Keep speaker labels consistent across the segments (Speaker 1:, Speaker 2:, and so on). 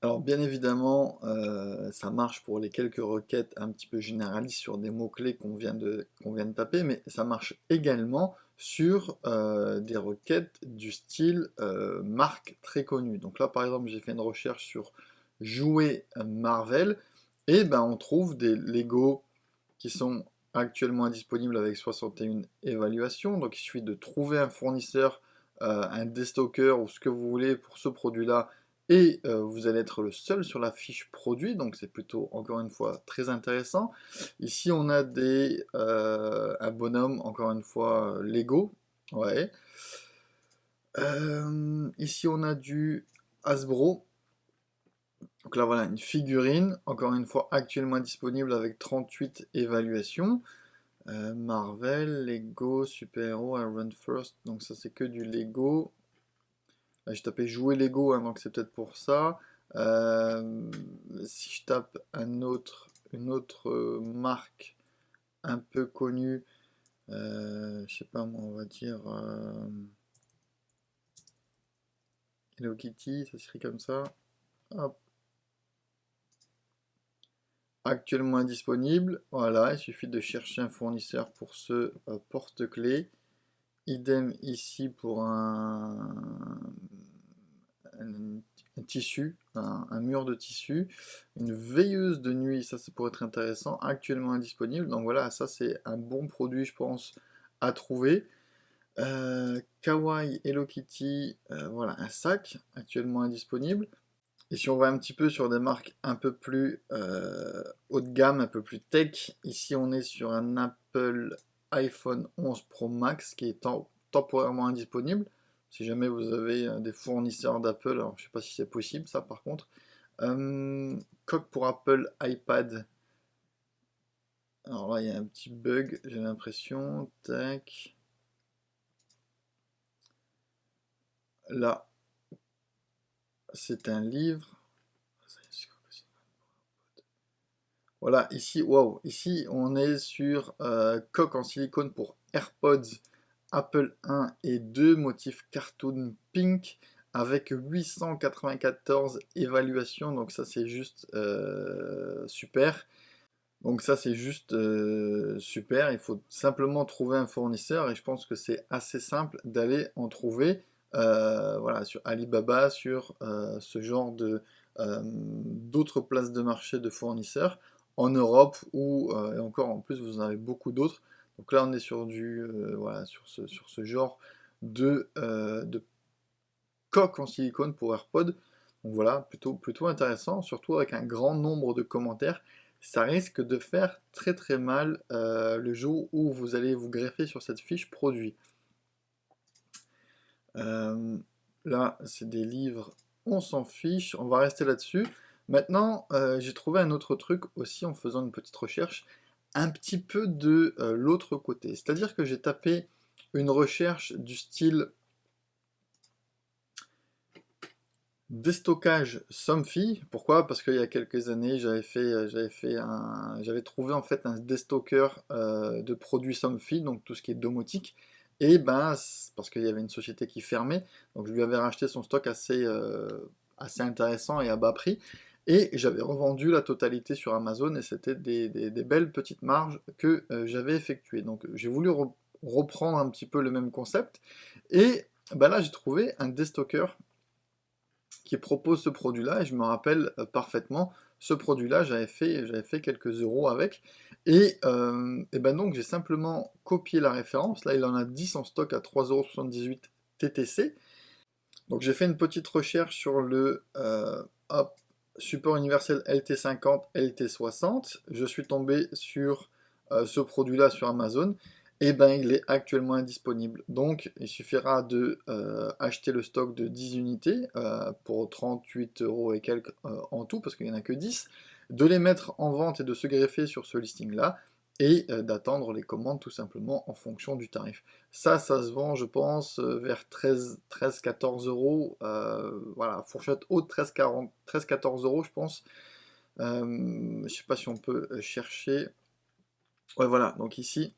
Speaker 1: Alors bien évidemment, ça marche pour les quelques requêtes un petit peu généralistes sur des mots-clés qu'on vient de taper, mais ça marche également sur des requêtes du style marque très connue. Donc là, par exemple, j'ai fait une recherche sur jouets Marvel, et ben on trouve des Lego qui sont actuellement indisponibles avec 61 évaluations. Donc il suffit de trouver un fournisseur, un déstocker ou ce que vous voulez pour ce produit-là, et vous allez être le seul sur la fiche produit, donc c'est plutôt, encore une fois, très intéressant. Ici, on a un bonhomme, encore une fois, Lego, ouais. Ici, on a du Hasbro, donc là, voilà, une figurine, encore une fois, actuellement disponible avec 38 évaluations. Marvel, Lego, super-héros, Iron First, donc ça c'est que du Lego. Là, j'ai tapé jouer Lego, hein, donc c'est peut-être pour ça. Euh, Si je tape une autre marque un peu connue, je sais pas moi, on va dire Hello Kitty, ça s'écrit comme ça. Hop. Actuellement indisponible, voilà, il suffit de chercher un fournisseur pour ce porte-clés. Idem ici pour un- un tissu, un mur de tissu, une veilleuse de nuit, ça pourrait être intéressant, actuellement indisponible. Donc voilà, ça c'est un bon produit, je pense, à trouver. Kawaii Hello Kitty, voilà, un sac actuellement indisponible. Et si on va un petit peu sur des marques un peu plus haut de gamme, un peu plus tech, ici on est sur un Apple iPhone 11 Pro Max qui est temporairement indisponible. Si jamais vous avez des fournisseurs d'Apple, alors je sais pas si c'est possible ça par contre. Coque pour Apple iPad. Alors là il y a un petit bug, j'ai l'impression. Tac. Là, c'est un livre. Voilà, ici, wow, ici on est sur coque en silicone pour AirPods Apple 1 et 2, motif cartoon pink, avec 894 évaluations, donc ça c'est juste super. Donc ça c'est juste super, il faut simplement trouver un fournisseur et je pense que c'est assez simple d'aller en trouver voilà, sur Alibaba, sur ce genre d'autres places de marché de fournisseurs en Europe ou et encore en plus vous en avez beaucoup d'autres. Donc là on est sur voilà, sur ce genre de coque en silicone pour AirPod. Donc voilà, plutôt intéressant, surtout avec un grand nombre de commentaires. Ça risque de faire très très mal le jour où vous allez vous greffer sur cette fiche produit. Euh, Là, c'est des livres, on s'en fiche, on va rester là-dessus. Maintenant, j'ai trouvé un autre truc aussi en faisant une petite recherche, un petit peu de l'autre côté. C'est-à-dire que j'ai tapé une recherche du style déstockage Somfy. Pourquoi? Parce qu'il y a quelques années, j'avais trouvé en fait un déstocker de produits Somfy, donc tout ce qui est domotique. Et ben, parce qu'il y avait une société qui fermait, donc je lui avais racheté son stock assez intéressant et à bas prix. Et j'avais revendu la totalité sur Amazon et c'était des belles petites marges que j'avais effectuées. Donc j'ai voulu reprendre un petit peu le même concept. Et ben là, j'ai trouvé un déstocker qui propose ce produit-là, et je me rappelle parfaitement, ce produit-là, j'avais fait quelques euros avec, et ben donc j'ai simplement copié la référence, là il en a 10 en stock à 3,78€ TTC, donc j'ai fait une petite recherche sur le hop, support universel LT50, LT60, je suis tombé sur ce produit-là sur Amazon, et ben il est actuellement indisponible. Donc il suffira de acheter le stock de 10 unités pour 38 € et quelques en tout, parce qu'il n'y en a que 10, de les mettre en vente et de se greffer sur ce listing-là, et d'attendre les commandes tout simplement en fonction du tarif. Ça se vend, je pense, vers 13-14 euros. Voilà, fourchette haute, 13-14 euros, je pense. Je sais pas si on peut chercher. Ouais, voilà, donc ici.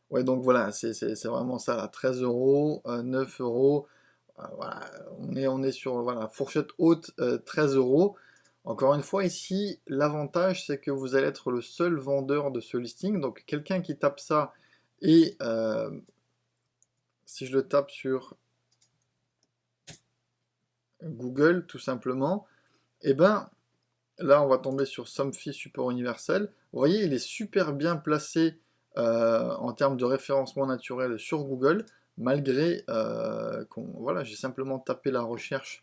Speaker 1: Ouais, donc voilà, c'est vraiment ça, là, 13 euros, 9 euros. voilà, on est sur voilà, fourchette haute 13 euros. Encore une fois, ici, l'avantage, c'est que vous allez être le seul vendeur de ce listing. Donc, quelqu'un qui tape ça et si je le tape sur Google, tout simplement, et ben là, on va tomber sur Somfy Support Universel. Vous voyez, il est super bien placé en termes de référencement naturel sur Google, malgré voilà, j'ai simplement tapé la recherche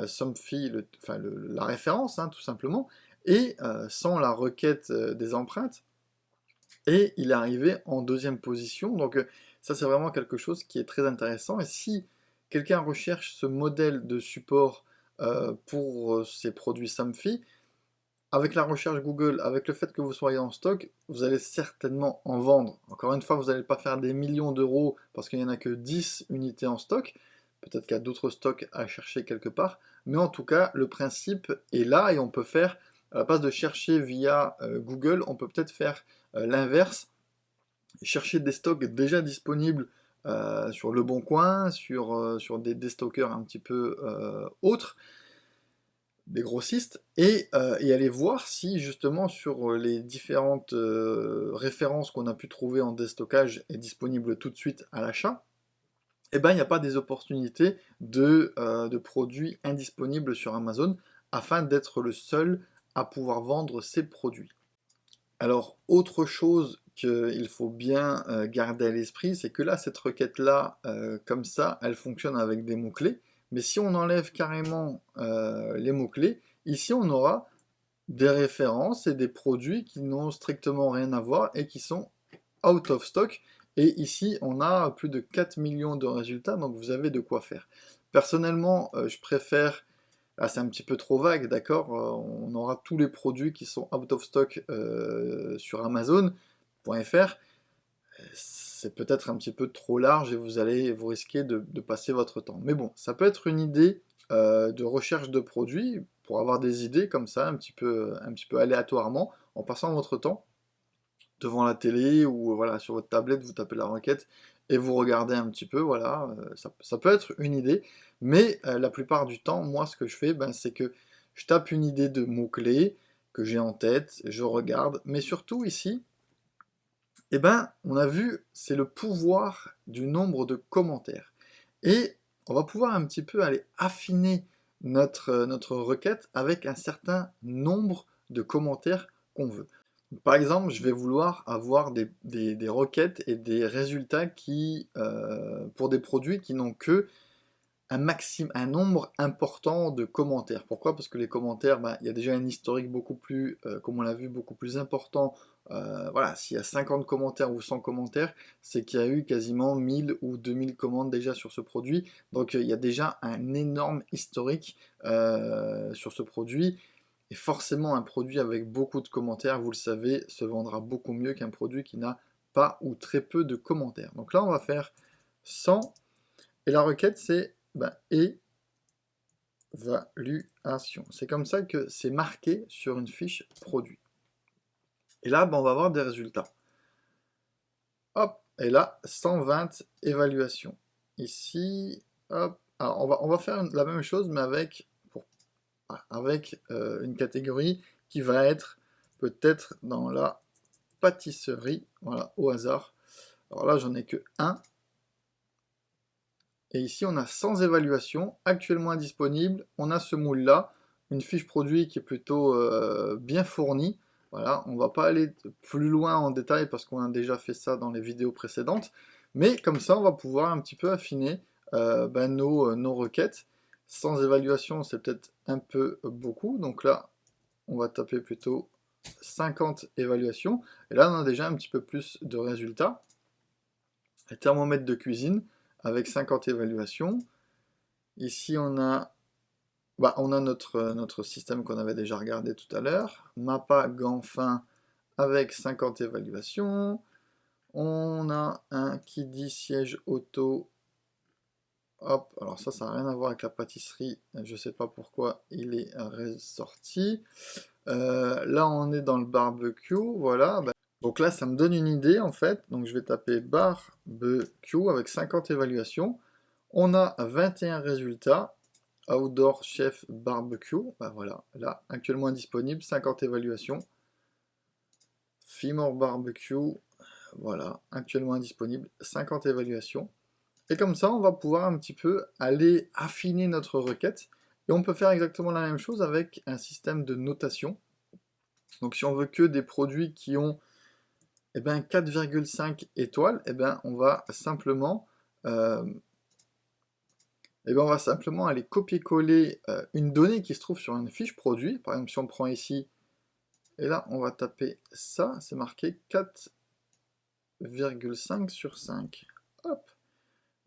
Speaker 1: Somfy, la référence, hein, tout simplement, et sans la requête des empreintes, et il est arrivé en deuxième position. Donc ça, c'est vraiment quelque chose qui est très intéressant. Et si quelqu'un recherche ce modèle de support pour ses produits Somfy, avec la recherche Google, avec le fait que vous soyez en stock, vous allez certainement en vendre. Encore une fois, vous n'allez pas faire des millions d'euros parce qu'il n'y en a que 10 unités en stock. Peut-être qu'il y a d'autres stocks à chercher quelque part. Mais en tout cas, le principe est là et on peut faire, à la place de chercher via Google, on peut peut-être faire l'inverse. Chercher des stocks déjà disponibles sur Le Bon Coin, sur des stockers un petit peu autres, des grossistes, et aller voir si justement sur les différentes références qu'on a pu trouver en déstockage et disponibles tout de suite à l'achat, eh ben, il n'y a pas des opportunités de produits indisponibles sur Amazon afin d'être le seul à pouvoir vendre ces produits. Alors, autre chose qu'il faut bien garder à l'esprit, c'est que là, cette requête-là, comme ça, elle fonctionne avec des mots-clés. Mais si on enlève carrément les mots-clés, ici, on aura des références et des produits qui n'ont strictement rien à voir et qui sont out of stock. Et ici, on a plus de 4 millions de résultats, donc vous avez de quoi faire. Personnellement, je préfère. Ah, c'est un petit peu trop vague, d'accord? On aura tous les produits qui sont out of stock sur Amazon.fr. C'est peut-être un petit peu trop large et vous risquer de passer votre temps. Mais bon, ça peut être une idée de recherche de produits pour avoir des idées comme ça, un petit peu aléatoirement, en passant votre temps devant la télé ou voilà, sur votre tablette, vous tapez la requête et vous regardez un petit peu, voilà, ça peut être une idée, mais la plupart du temps, moi, ce que je fais, ben, c'est que je tape une idée de mots-clés que j'ai en tête, je regarde, mais surtout ici, eh ben, on a vu, c'est le pouvoir du nombre de commentaires. Et on va pouvoir un petit peu aller affiner notre requête avec un certain nombre de commentaires qu'on veut. Par exemple, je vais vouloir avoir des requêtes et des résultats pour des produits qui n'ont que un nombre important de commentaires. Pourquoi? Parce que les commentaires, bah, il y a déjà un historique beaucoup plus, comme on l'a vu, beaucoup plus important. Voilà, s'il y a 50 commentaires ou 100 commentaires, c'est qu'il y a eu quasiment 1000 ou 2000 commandes déjà sur ce produit. Donc il y a déjà un énorme historique sur ce produit. Et forcément, un produit avec beaucoup de commentaires, vous le savez, se vendra beaucoup mieux qu'un produit qui n'a pas ou très peu de commentaires. Donc là, on va faire 100. Et la requête, c'est évaluation. C'est comme ça que c'est marqué sur une fiche produit. Et là, on va avoir des résultats. Hop, et là, 120 évaluations. Ici, hop. Alors, on va faire la même chose, mais avec une catégorie qui va être peut-être dans la pâtisserie, voilà, au hasard. Alors là, j'en ai que un. Et ici, on a 100 évaluations actuellement disponibles. On a ce moule-là, une fiche produit qui est plutôt bien fournie. Voilà, on va pas aller plus loin en détail parce qu'on a déjà fait ça dans les vidéos précédentes. Mais comme ça, on va pouvoir un petit peu affiner nos requêtes. Sans évaluation, c'est peut-être un peu beaucoup. Donc là, on va taper plutôt 50 évaluations. Et là, on a déjà un petit peu plus de résultats. Les thermomètres de cuisine avec 50 évaluations. Ici, on a notre système qu'on avait déjà regardé tout à l'heure. Mappa Ganfin avec 50 évaluations. On a un qui dit siège auto. Hop, alors ça n'a rien à voir avec la pâtisserie. Je ne sais pas pourquoi il est ressorti. Là, on est dans le barbecue. Voilà. Donc là, ça me donne une idée en fait. Donc je vais taper barbecue avec 50 évaluations. On a 21 résultats. Outdoor Chef Barbecue, ben voilà, là, actuellement indisponible, 50 évaluations. Fimor Barbecue, voilà, actuellement indisponible, 50 évaluations. Et comme ça, on va pouvoir un petit peu aller affiner notre requête. Et on peut faire exactement la même chose avec un système de notation. Donc si on veut que des produits qui ont 4,5 étoiles, on va simplement aller copier-coller une donnée qui se trouve sur une fiche produit. Par exemple, si on prend ici, et là, on va taper ça, c'est marqué 4,5 sur 5. Hop,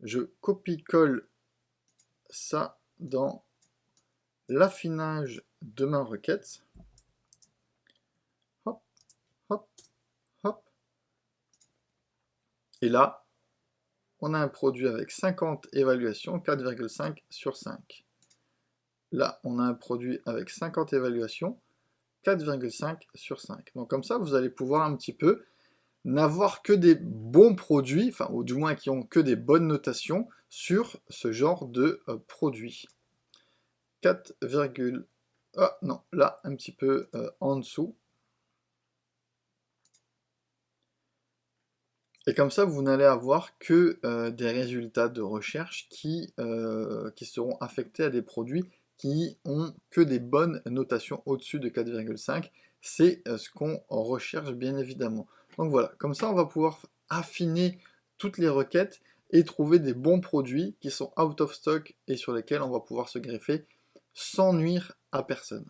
Speaker 1: je copie-colle ça dans l'affinage de ma requête. Hop, hop, hop. Et là, on a un produit avec 50 évaluations, 4,5 sur 5. Là, on a un produit avec 50 évaluations, 4,5 sur 5. Donc comme ça, vous allez pouvoir un petit peu n'avoir que des bons produits, enfin, ou du moins qui ont que des bonnes notations sur ce genre de produit. 4, ah non, là, un petit peu en dessous. Et comme ça, vous n'allez avoir que des résultats de recherche qui seront affectés à des produits qui ont que des bonnes notations au-dessus de 4,5. C'est ce qu'on recherche bien évidemment. Donc voilà, comme ça on va pouvoir affiner toutes les requêtes et trouver des bons produits qui sont out of stock et sur lesquels on va pouvoir se greffer sans nuire à personne.